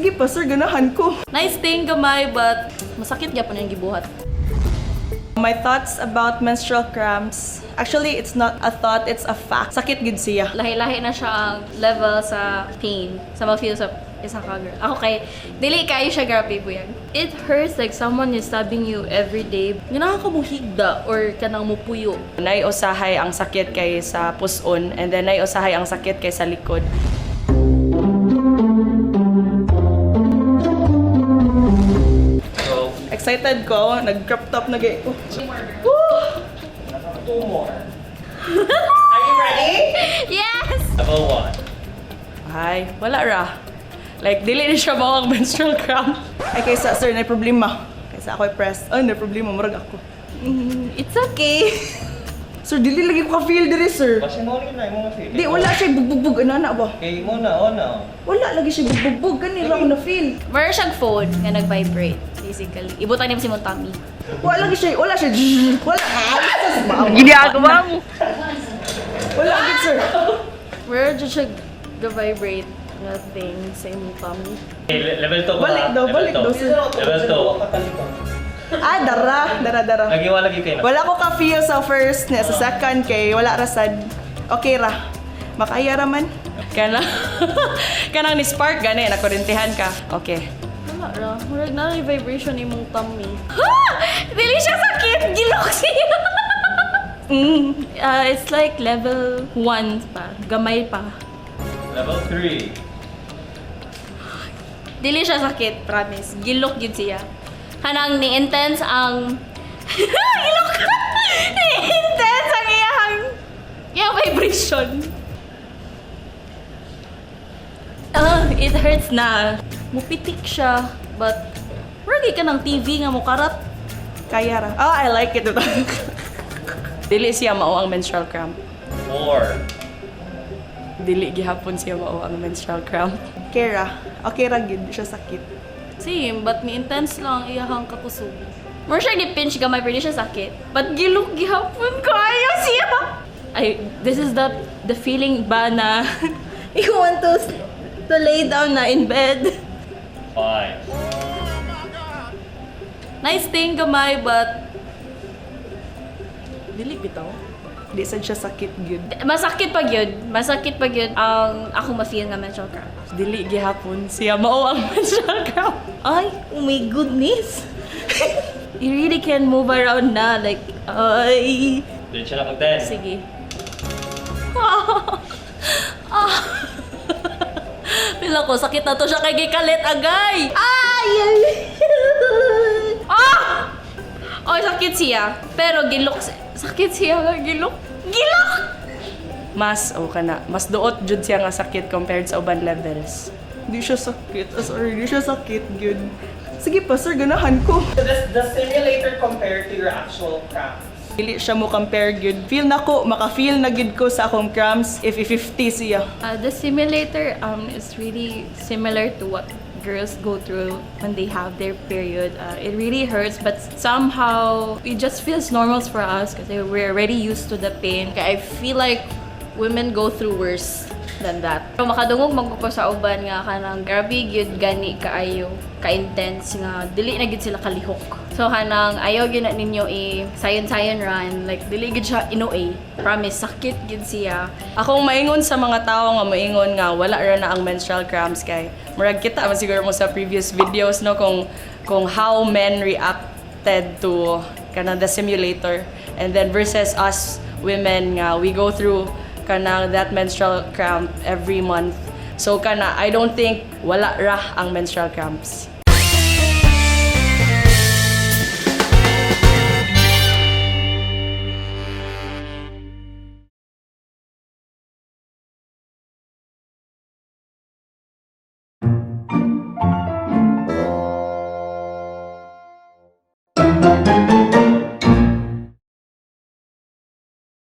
Sige pa sir, ganahan ko. Nice thing gamay, but masakit gyapon yung gibuhat. My thoughts about menstrual cramps. Actually, it's not a thought, it's a fact. Sakit gid siya. Lahi-lahi na siya ang level sa pain sa ma-feel sa isang ka-girl. Ako kay, dili kayo siya grabe buyag. It hurts like someone is stabbing you every day. Nga nakakamuhigda or kanang mupuyo. Nay usahay ang sakit kay sa puson, and then nay usahay ang sakit kay sa likod. Excited ko, nag-crop top na gay ko. Two more. Are you ready? Yes! Level 1. Ay, wala ra. Like, dili na siya mawag menstrual cramp. Ay, kaysa, sir, na problema. Kaysa ako i-press. Ay, na problema, marag ako. It's okay. Sir, dili lagi ko ka-feel diri, sir. Kasi mo rin na yung mga feel. Di, wala siya bugbog-bugbog. Ano ba? Okay, muna, na. Wala lagi siya bugbog-bugbog. Ganun ako na-feel. Meron siyang phone nga nag-vibrate, basically. Ibutan niya si mong tummy. Wala lagi siya, wala siya. Wala. Ginagawa mo. Wala lagi, sir. Meron dyan siya ga-vibrate na thing sa imong tummy. Okay, level 2 ba? Balik daw, sir. Level 2. Ah, dara. Lagi kayo na. Wala ko ka-feel sa first, sa second kay wala rasad. Okay ra. Makaya ra man. Kanang ni spark gani nakurintihan ka. Okay. Wala ra. Murag na yung vibration imong tummy. Ha! Dili siya sakit! Gilok siya! It's like level 1 pa. Gamay pa. Level 3. Dili siya sakit, promise. Gilok yun siya. Kanang ni-intense ang... Gilok ka! Ni-intense ang iyang vibration. It hurts na. Mupitik siya, but... Ragi ka ng TV nga mo karat. Kaya ra. Oh, I like it. Dili siya mao ang menstrual cramp. 4. Dili gihapon siya mao ang menstrual cramp. Kera. Okay ra gid siya sakit. Same, but ni-intense lang iyahang kakusog. More siya ni-pinch gamay, pero di siya sakit. But gilok gihapon ko, ayaw siya! This is the feeling ba na you want to lay down na in bed. 5. Nice thing gamay, but dili bitaw. Di sad siya sakit gyud. Masakit pag yun ang ako ma-feel nga menstrual cramp. Dili gihapon siya mao ang menstrual cramp. Ay, oh my goodness! You really can move around na, like, ay... Doon siya na mag-10. Sige. Pila ko, sakit na to siya kay gikalit agay! Ay! Oh, sakit siya. Pero gilok sakit siya nga gilok. Gilok! Mas mas duot jud siya nga sakit compared sa uban levels. Di siya sakit. Di siya sakit gyud. Sige pa sir, ganahan ko. So does the simulator compare to your actual cramps? Dili siya mo compare gyud. Feel na ko, maka-feel na gyud ko sa akong cramps if 50 siya. The simulator is really similar to what girls go through when they have their period. It really hurts, but somehow it just feels normal for us because we're already used to the pain. I feel like women go through worse than that. So, makadungog magpupo sa uban nga kanang grabe gyud gani kaayo, ka-intense nga dili na gyud sila kalihok. So kanang ayaw gyud na ninyo sayon-sayon run, like dili gyud siya inuay. Promise sakit gyud siya. Akong maingon sa mga tao nga maingon nga wala ra na ang menstrual cramps kay murag kita man siguro mo sa previous videos no kung how men reacted to kanang the simulator, and then versus us women nga we go through kanang that menstrual cramp every month. So I don't think wala ra ang menstrual cramps.